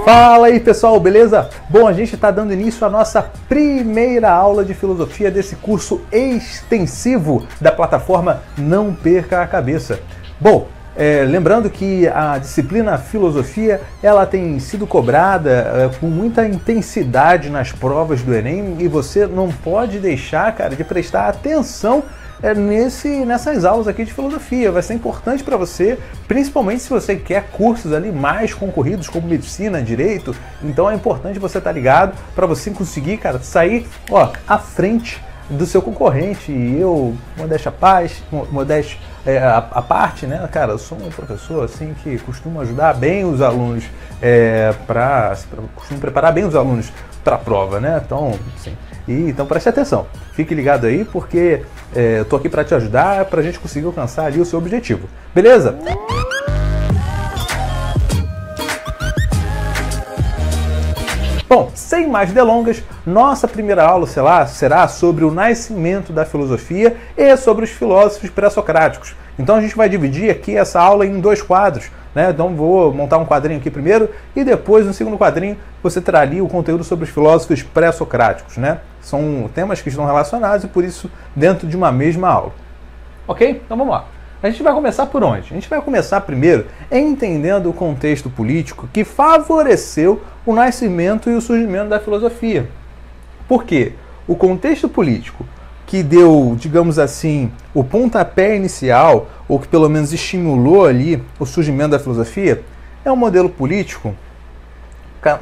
Fala aí pessoal, beleza? Bom, a gente está dando início à nossa primeira aula de filosofia desse curso extensivo da plataforma Não Perca a Cabeça. Bom, lembrando que a disciplina filosofia ela tem sido cobrada com muita intensidade nas provas do Enem e você não pode deixar, cara, de prestar atenção nessas aulas aqui de filosofia. Vai ser importante para você, principalmente se você quer cursos ali mais concorridos como medicina, direito. Então é importante você estar ligado para você conseguir, cara, sair à frente do seu concorrente. E eu, modéstia à parte, né, cara, eu sou um professor assim que costumo ajudar bem os alunos costumo preparar bem os alunos para a prova, né? Então, sim. Então preste atenção, fique ligado aí porque eu tô aqui para te ajudar, para a gente conseguir alcançar ali o seu objetivo, beleza? Bom, sem mais delongas, nossa primeira aula será sobre o nascimento da filosofia e sobre os filósofos pré-socráticos. Então a gente vai dividir aqui essa aula em dois quadros, né? Então vou montar um quadrinho aqui primeiro e depois no segundo quadrinho você terá ali o conteúdo sobre os filósofos pré-socráticos, né? São temas que estão relacionados e por isso dentro de uma mesma aula. Ok? Então vamos lá. A gente vai começar por onde? A gente vai começar primeiro entendendo o contexto político que favoreceu o nascimento e o surgimento da filosofia. Por quê? O contexto político que deu, digamos assim, o pontapé inicial, ou que pelo menos estimulou ali o surgimento da filosofia, é um modelo político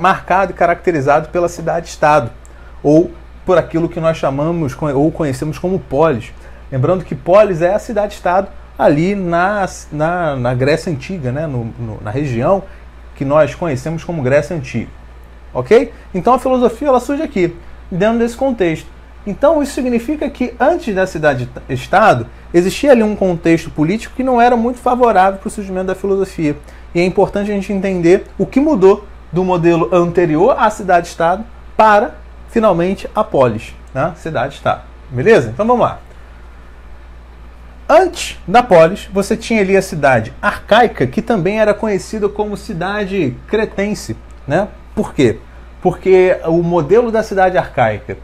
marcado e caracterizado pela cidade-estado, ou por aquilo que nós chamamos ou conhecemos como polis. Lembrando que polis é a cidade-estado ali na Grécia Antiga, né? Na região que nós conhecemos como Grécia Antiga. Ok? Então a filosofia ela surge aqui, dentro desse contexto. Então isso significa que antes da cidade-estado existia ali um contexto político que não era muito favorável para o surgimento da filosofia. E é importante a gente entender o que mudou do modelo anterior à cidade-estado para, finalmente, a polis, né? Cidade-estado. Beleza? Então vamos lá. Antes da polis, você tinha ali a cidade arcaica, que também era conhecida como cidade cretense, né? Por quê? Porque o modelo da cidade arcaica,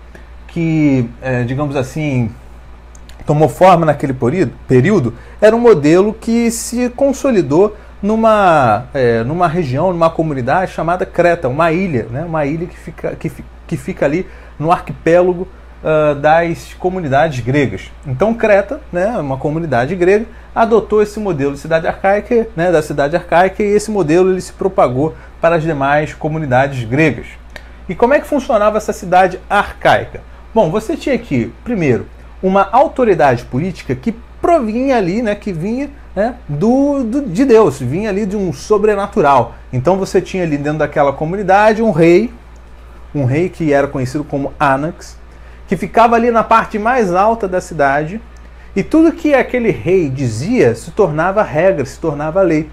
que, digamos assim, tomou forma naquele período, era um modelo que se consolidou numa região, numa comunidade chamada Creta, uma ilha, né? Uma ilha que fica ali no arquipélago das comunidades gregas. Então Creta, né, uma comunidade grega, adotou esse modelo de cidade arcaica, né, da cidade arcaica, e esse modelo ele se propagou para as demais comunidades gregas. E como é que funcionava essa cidade arcaica? Bom, você tinha aqui, primeiro, uma autoridade política que provinha ali, né, que vinha, né, de Deus, vinha ali de um sobrenatural. Então você tinha ali dentro daquela comunidade um rei que era conhecido como Anax, que ficava ali na parte mais alta da cidade, e tudo que aquele rei dizia se tornava regra, se tornava lei.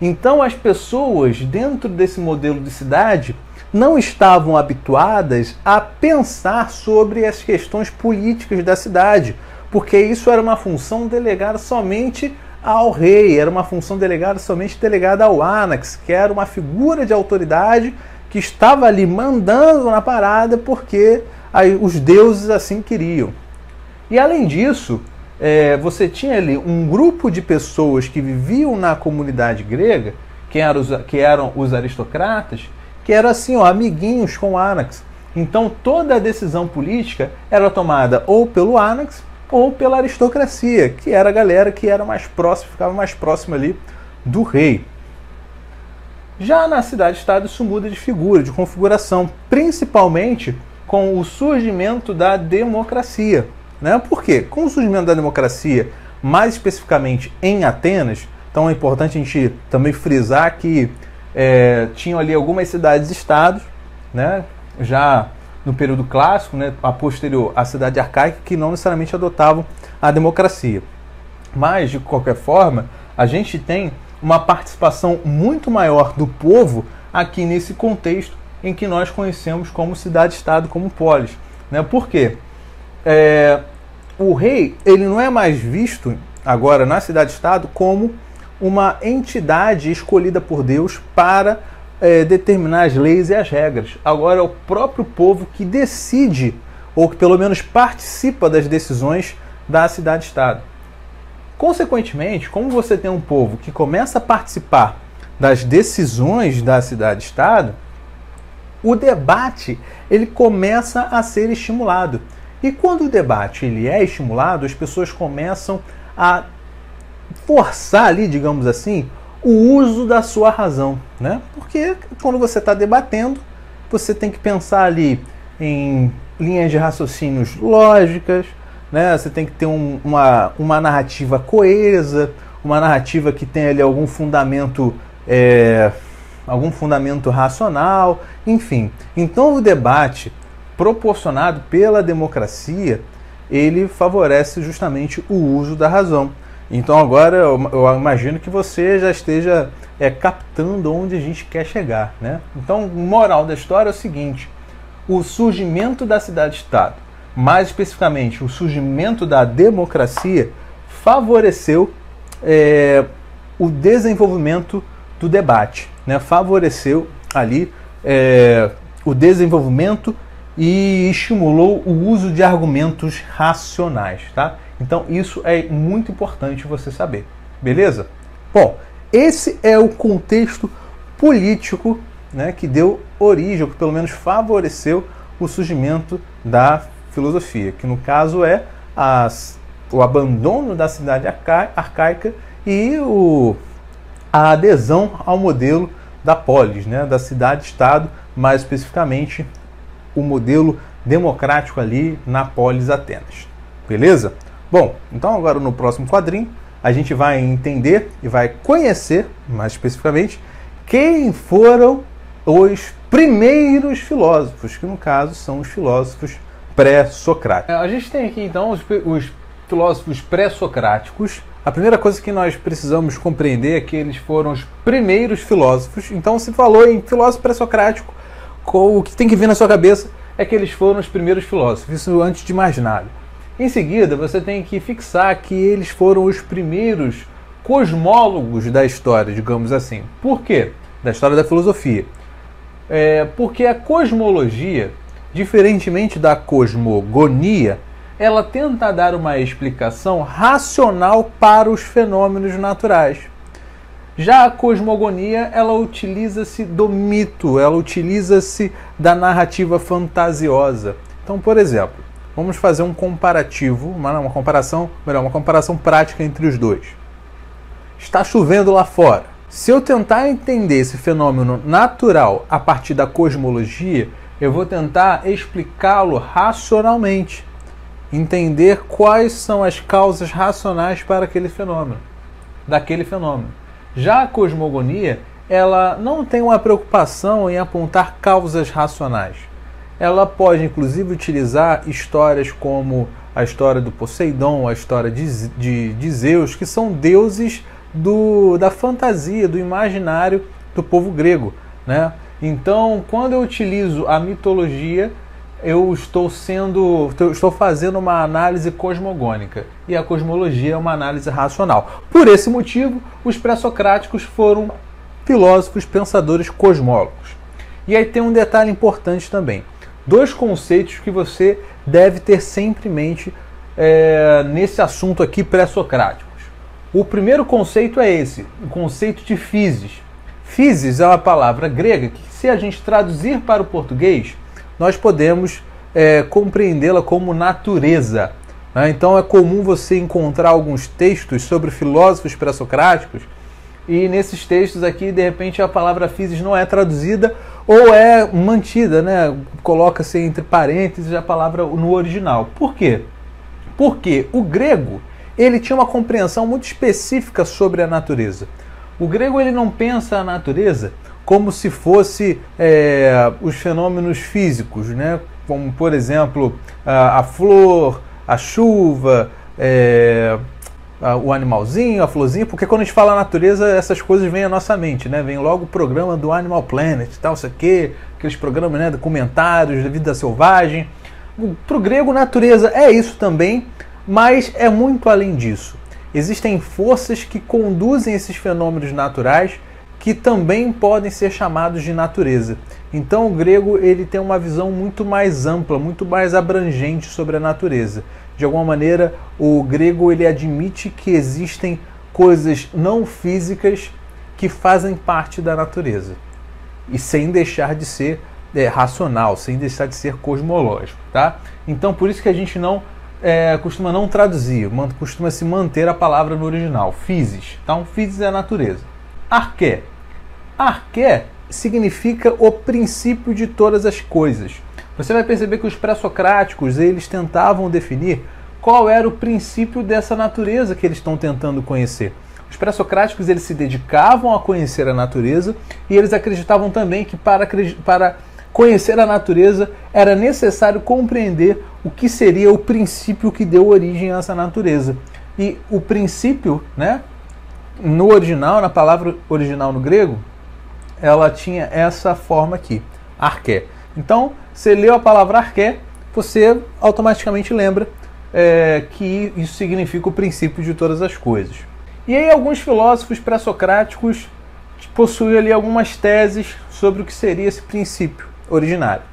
Então as pessoas dentro desse modelo de cidade não estavam habituadas a pensar sobre as questões políticas da cidade, porque isso era uma função delegada somente ao rei, era uma função delegada ao Anax, que era uma figura de autoridade que estava ali mandando na parada porque os deuses assim queriam. E além disso, você tinha ali um grupo de pessoas que viviam na comunidade grega, que eram os aristocratas, que eram assim, amiguinhos com Anax. Então toda a decisão política era tomada ou pelo Anax ou pela aristocracia, que era a galera que era mais próxima, ficava mais próxima ali do rei. Já na cidade-estado isso muda de figura, de configuração, principalmente com o surgimento da democracia, né? Por quê? Com o surgimento da democracia, mais especificamente em Atenas, então é importante a gente também frisar que tinham ali algumas cidades-estados, né? Já no período clássico, né? A posterior à cidade arcaica, que não necessariamente adotavam a democracia. Mas, de qualquer forma, a gente tem uma participação muito maior do povo aqui nesse contexto em que nós conhecemos como cidade-estado, como polis, né? Por quê? O rei ele não é mais visto agora na cidade-estado como uma entidade escolhida por Deus para determinar as leis e as regras. Agora é o próprio povo que decide, ou que pelo menos participa das decisões da cidade-estado. Consequentemente, como você tem um povo que começa a participar das decisões da cidade-estado, o debate ele começa a ser estimulado. E quando o debate ele é estimulado, as pessoas começam a forçar ali, digamos assim, o uso da sua razão, né? Porque quando você está debatendo, você tem que pensar ali em linhas de raciocínios lógicas, né? Você tem que ter uma narrativa coesa, uma narrativa que tenha ali algum fundamento racional, enfim. Então o debate proporcionado pela democracia, ele favorece justamente o uso da razão. Então agora eu imagino que você já esteja captando onde a gente quer chegar, né? Então, moral da história é o seguinte: o surgimento da cidade-estado, mais especificamente o surgimento da democracia, favoreceu o desenvolvimento do debate, né? Favoreceu ali o desenvolvimento e estimulou o uso de argumentos racionais, tá? Então isso é muito importante você saber, beleza? Bom, esse é o contexto político, né, que deu origem, ou que pelo menos favoreceu o surgimento da filosofia, que no caso é o abandono da cidade arcaica e a adesão ao modelo da polis, né, da cidade-estado, mais especificamente o modelo democrático ali na polis Atenas. Beleza? Bom, então agora no próximo quadrinho a gente vai entender e vai conhecer, mais especificamente, quem foram os primeiros filósofos, que no caso são os filósofos pré-socráticos. A gente tem aqui então os filósofos pré-socráticos. A primeira coisa que nós precisamos compreender é que eles foram os primeiros filósofos. Então, se falou em filósofo pré-socrático, o que tem que vir na sua cabeça é que eles foram os primeiros filósofos, isso antes de mais nada. Em seguida, você tem que fixar que eles foram os primeiros cosmólogos da história, digamos assim. Por quê? Da história da filosofia. Porque a cosmologia, diferentemente da cosmogonia, ela tenta dar uma explicação racional para os fenômenos naturais. Já a cosmogonia, ela utiliza-se do mito, ela utiliza-se da narrativa fantasiosa. Então, por exemplo, vamos fazer um comparativo, uma comparação prática entre os dois. Está chovendo lá fora. Se eu tentar entender esse fenômeno natural a partir da cosmologia, eu vou tentar explicá-lo racionalmente. Entender quais são as causas racionais para daquele fenômeno. Já a cosmogonia, ela não tem uma preocupação em apontar causas racionais. Ela pode, inclusive, utilizar histórias como a história do Poseidon, a história de Zeus, que são deuses da fantasia, do imaginário do povo grego, né? Então, quando eu utilizo a mitologia, eu estou fazendo uma análise cosmogônica, e a cosmologia é uma análise racional. Por esse motivo, os pré-socráticos foram filósofos, pensadores, cosmólogos. E aí tem um detalhe importante também. Dois conceitos que você deve ter sempre em mente nesse assunto aqui pré-socráticos. O primeiro conceito é esse, o conceito de physis. Physis é uma palavra grega que, se a gente traduzir para o português, nós podemos compreendê-la como natureza. Né? Então é comum você encontrar alguns textos sobre filósofos pré-socráticos, e nesses textos aqui, de repente, a palavra physis não é traduzida ou é mantida, né? Coloca-se entre parênteses a palavra no original. Por quê? Porque o grego ele tinha uma compreensão muito específica sobre a natureza. O grego ele não pensa a natureza como se fosse os fenômenos físicos, né? Como, por exemplo, a flor, a chuva, o animalzinho, a florzinha, porque quando a gente fala natureza, essas coisas vêm à nossa mente, né? Vem logo o programa do Animal Planet, tal, isso aqui, aqueles programas, né, documentários da vida selvagem. Para o grego, natureza é isso também, mas é muito além disso. Existem forças que conduzem esses fenômenos naturais que também podem ser chamados de natureza. Então o grego ele tem uma visão muito mais ampla, muito mais abrangente sobre a natureza. De alguma maneira, o grego ele admite que existem coisas não físicas que fazem parte da natureza, e sem deixar de ser racional, sem deixar de ser cosmológico, tá? Então por isso que a gente não costuma não traduzir, costuma se manter a palavra no original, physis. Então physis é a natureza. Arché. Arché significa o princípio de todas as coisas. Você vai perceber que os pré-socráticos eles tentavam definir qual era o princípio dessa natureza que eles estão tentando conhecer. Os pré-socráticos eles se dedicavam a conhecer a natureza e eles acreditavam também que para conhecer a natureza era necessário compreender o que seria o princípio que deu origem a essa natureza. E o princípio, né, no original, na palavra original no grego, ela tinha essa forma aqui, arché. Então, você leu a palavra arché, você automaticamente lembra que isso significa o princípio de todas as coisas. E aí alguns filósofos pré-socráticos possuem ali algumas teses sobre o que seria esse princípio originário.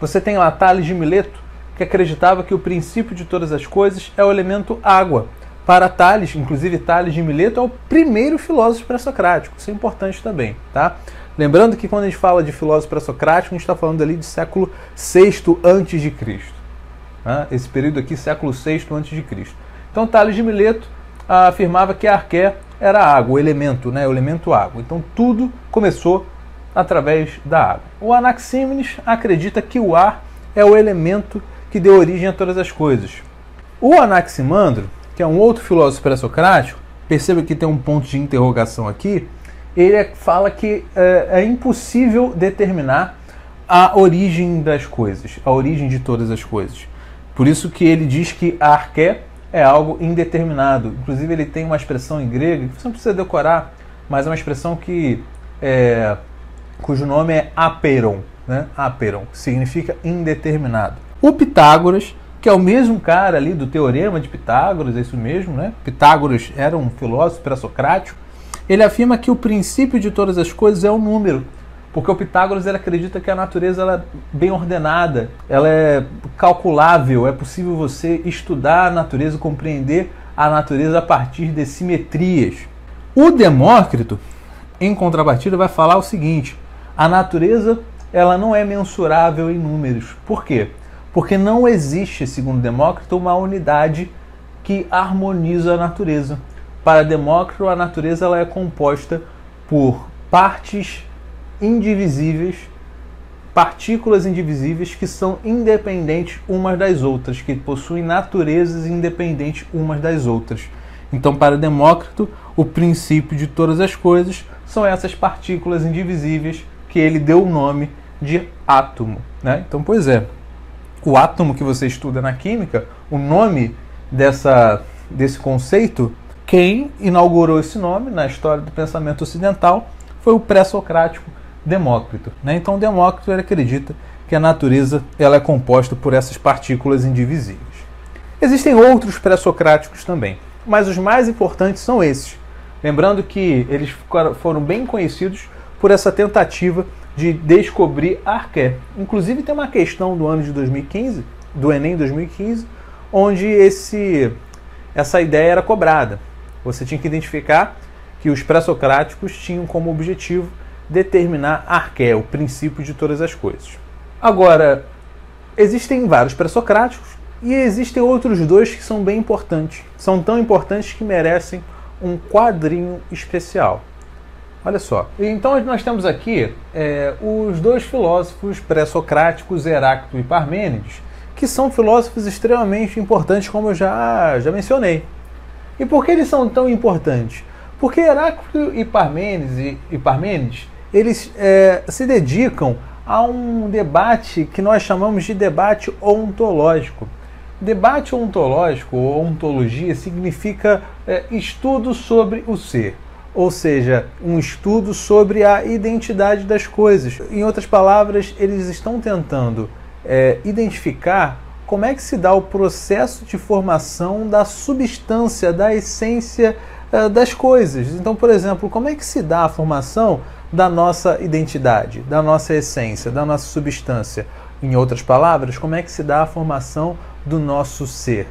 Você tem lá Tales de Mileto, que acreditava que o princípio de todas as coisas é o elemento água. Para Tales, inclusive Tales de Mileto é o primeiro filósofo pré-socrático. Isso é importante também, tá? Lembrando que quando a gente fala de filósofo pré-socrático, a gente está falando ali de século VI a.C. Tá? Esse período aqui, século VI a.C. Então Tales de Mileto afirmava que a arché era a água, o elemento, né? O elemento água. Então tudo começou através da água. O Anaxímenes acredita que o ar é o elemento que deu origem a todas as coisas. O Anaximandro, que é um outro filósofo pré-socrático, perceba que tem um ponto de interrogação aqui, ele fala que é impossível determinar a origem das coisas, a origem de todas as coisas. Por isso que ele diz que a arché é algo indeterminado. Inclusive ele tem uma expressão em grego, que você não precisa decorar, mas é uma expressão cujo nome é apeiron, né? Apeiron, que significa indeterminado. O Pitágoras, que é o mesmo cara ali do Teorema de Pitágoras, é isso mesmo, né? Pitágoras era um filósofo pré-socrático. Ele afirma que o princípio de todas as coisas é o número, porque o Pitágoras ele acredita que a natureza ela é bem ordenada, ela é calculável, é possível você estudar a natureza, compreender a natureza a partir de simetrias. O Demócrito, em contrapartida, vai falar o seguinte: a natureza ela não é mensurável em números. Por quê? Porque não existe, segundo Demócrito, uma unidade que harmoniza a natureza. Para Demócrito, a natureza ela é composta por partes indivisíveis, partículas indivisíveis que são independentes umas das outras, que possuem naturezas independentes umas das outras. Então, para Demócrito, o princípio de todas as coisas são essas partículas indivisíveis que ele deu o nome de átomo, né? Então, pois é, o átomo que você estuda na química, o nome desse conceito, quem inaugurou esse nome na história do pensamento ocidental foi o pré-socrático Demócrito, né? Então Demócrito ele acredita que a natureza ela é composta por essas partículas indivisíveis. Existem outros pré-socráticos também, mas os mais importantes são esses. Lembrando que eles foram bem conhecidos por essa tentativa de descobrir a arché. Inclusive tem uma questão do ano de 2015, do Enem 2015, onde essa ideia era cobrada. Você tinha que identificar que os pré-socráticos tinham como objetivo determinar a arché, o princípio de todas as coisas. Agora, existem vários pré-socráticos e existem outros dois que são bem importantes. São tão importantes que merecem um quadrinho especial. Olha só. Então nós temos aqui os dois filósofos pré-socráticos, Heráclito e Parmênides, que são filósofos extremamente importantes, como eu já mencionei. E por que eles são tão importantes? Porque Heráclito e Parmênides eles se dedicam a um debate que nós chamamos de debate ontológico. Debate ontológico ou ontologia significa estudo sobre o ser, ou seja, um estudo sobre a identidade das coisas. Em outras palavras, eles estão tentando identificar como é que se dá o processo de formação da substância, da essência das coisas. Então, por exemplo, como é que se dá a formação da nossa identidade, da nossa essência, da nossa substância? Em outras palavras, como é que se dá a formação do nosso ser?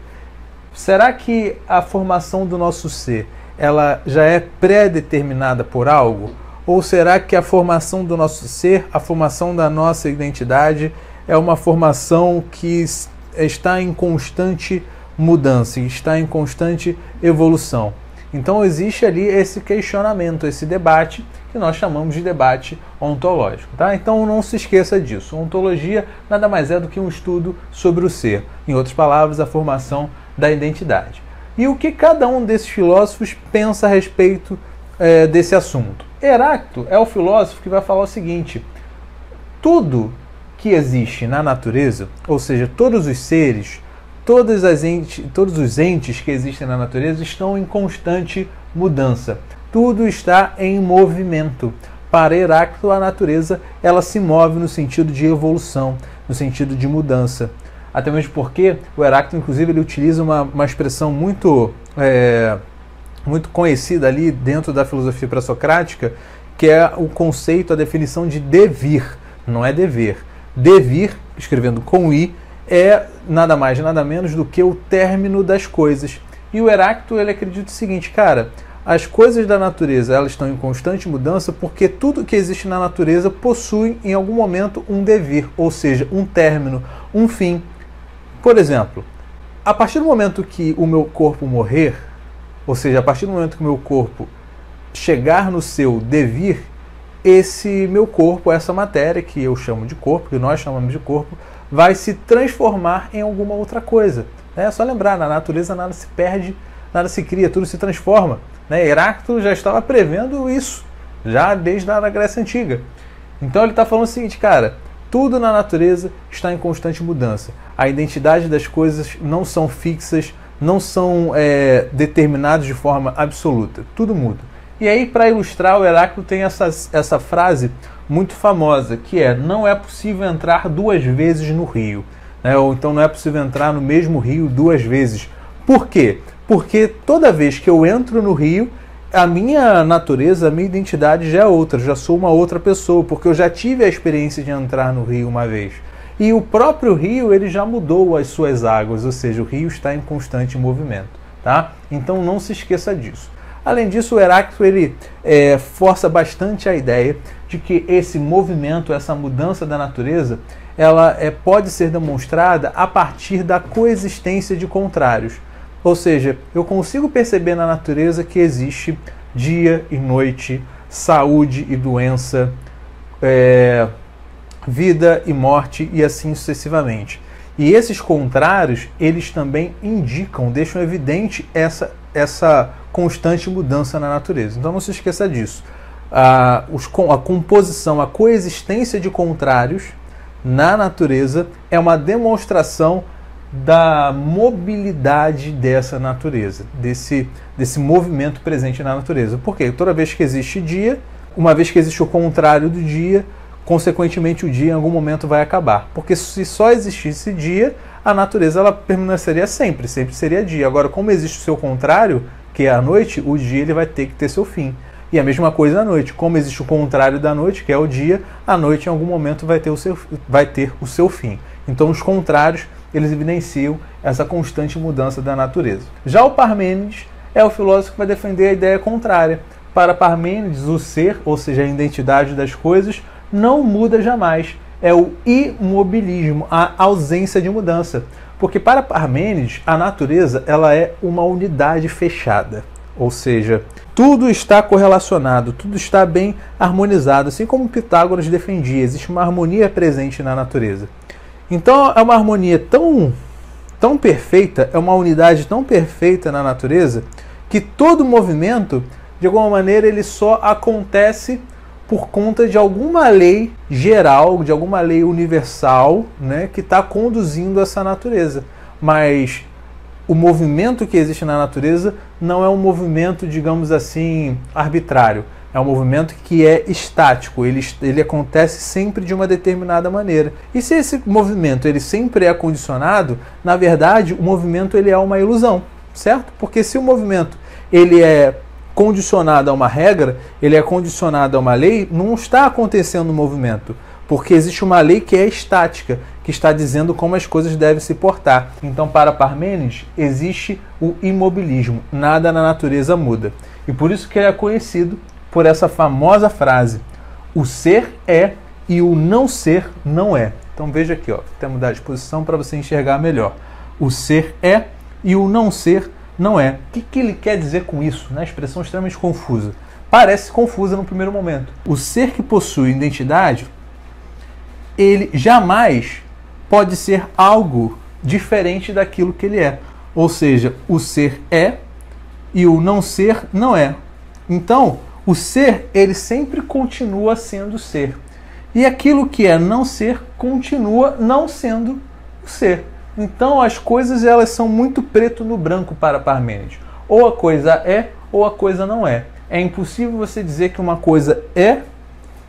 Será que a formação do nosso ser, ela já é pré-determinada por algo? Ou será que a formação do nosso ser, a formação da nossa identidade, é uma formação que está em constante mudança, está em constante evolução? Então existe ali esse questionamento, esse debate, que nós chamamos de debate ontológico. Tá? Então não se esqueça disso. Ontologia nada mais é do que um estudo sobre o ser. Em outras palavras, a formação da identidade. E o que cada um desses filósofos pensa a respeito desse assunto? Heráclito é o filósofo que vai falar o seguinte: tudo que existe na natureza, ou seja, todos os seres, todos os entes que existem na natureza estão em constante mudança. Tudo está em movimento. Para Heráclito, a natureza ela se move no sentido de evolução, no sentido de mudança. Até mesmo porque o Heráclito, inclusive, ele utiliza uma expressão muito conhecida ali dentro da filosofia pré-socrática, que é o conceito, a definição de devir. Não é dever. Devir, escrevendo com i, é nada mais, nada menos do que o término das coisas. E o Heráclito, ele acredita o seguinte, cara, as coisas da natureza elas estão em constante mudança porque tudo que existe na natureza possui em algum momento um devir, ou seja, um término, um fim. Por exemplo, a partir do momento que o meu corpo morrer, ou seja, a partir do momento que o meu corpo chegar no seu devir, esse meu corpo, essa matéria que eu chamo de corpo, que nós chamamos de corpo, vai se transformar em alguma outra coisa. É só lembrar, na natureza nada se perde, nada se cria, tudo se transforma. Heráclito já estava prevendo isso, já desde a Grécia Antiga. Então ele está falando o seguinte, cara, tudo na natureza está em constante mudança. A identidade das coisas não são fixas, não são determinadas de forma absoluta. Tudo muda. E aí, para ilustrar, o Heráclito tem essa frase muito famosa, que é: não é possível entrar duas vezes no rio. Ou então não é possível entrar no mesmo rio duas vezes. Por quê? Porque toda vez que eu entro no rio, a minha natureza, a minha identidade já é outra, já sou uma outra pessoa, porque eu já tive a experiência de entrar no rio uma vez. E o próprio rio, ele já mudou as suas águas, ou seja, o rio está em constante movimento. Tá? Então não se esqueça disso. Além disso, o Heráclito ele força bastante a ideia de que esse movimento, essa mudança da natureza, ela pode ser demonstrada a partir da coexistência de contrários. Ou seja, eu consigo perceber na natureza que existe dia e noite, saúde e doença, vida e morte e assim sucessivamente. E esses contrários, eles também indicam, deixam evidente essa constante mudança na natureza. Então não se esqueça disso. A composição, a coexistência de contrários na natureza é uma demonstração da mobilidade dessa natureza, desse movimento presente na natureza. Por quê? Toda vez que existe dia, uma vez que existe o contrário do dia, consequentemente o dia em algum momento vai acabar. Porque se só existisse dia, a natureza ela permaneceria sempre seria dia. Agora, como existe o seu contrário, que é a noite, o dia ele vai ter que ter seu fim. E a mesma coisa à noite. Como existe o contrário da noite, que é o dia, a noite em algum momento vai ter o seu fim. Então os contrários, eles evidenciam essa constante mudança da natureza. Já o Parmênides é o filósofo que vai defender a ideia contrária. Para Parmênides, o ser, ou seja, a identidade das coisas, não muda jamais. É o imobilismo, a ausência de mudança. Porque para Parmênides, a natureza ela é uma unidade fechada. Ou seja, tudo está correlacionado, tudo está bem harmonizado, assim como Pitágoras defendia. Existe uma harmonia presente na natureza. Então é uma harmonia tão perfeita, é uma unidade tão perfeita na natureza, que todo movimento, de alguma maneira, ele só acontece por conta de alguma lei geral, de alguma lei universal, né, que está conduzindo essa natureza. Mas o movimento que existe na natureza não é um movimento, digamos assim, arbitrário. É um movimento que é estático, ele acontece sempre de uma determinada maneira. E se esse movimento ele sempre é condicionado, na verdade, o movimento ele é uma ilusão, certo? Porque se o movimento ele é condicionado a uma regra, ele é condicionado a uma lei, não está acontecendo um movimento. Porque existe uma lei que é estática, que está dizendo como as coisas devem se portar. Então, para Parmênides, existe o imobilismo, nada na natureza muda. E por isso que ele é conhecido por essa famosa frase: o ser é e o não ser não é. Então veja aqui, ó, vou até mudar de posição para você enxergar melhor. O ser é e o não ser não é. O que ele quer dizer com isso? Uma expressão extremamente confusa. Parece confusa no primeiro momento. O ser que possui identidade, ele jamais pode ser algo diferente daquilo que ele é. Ou seja, o ser é e o não ser não é. Então, o ser, ele sempre continua sendo ser. E aquilo que é não ser, continua não sendo o ser. Então, as coisas, elas são muito preto no branco para Parmênides. Ou a coisa é, ou a coisa não é. É impossível você dizer que uma coisa é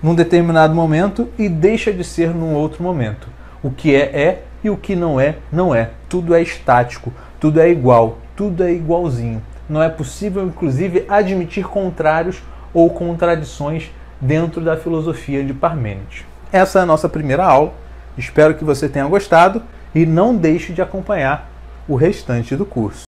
num determinado momento e deixa de ser num outro momento. O que é e o que não é, não é. Tudo é estático, tudo é igual, tudo é igualzinho. Não é possível, inclusive, admitir contrários ou contradições dentro da filosofia de Parmênides. Essa é a nossa primeira aula. Espero que você tenha gostado e não deixe de acompanhar o restante do curso.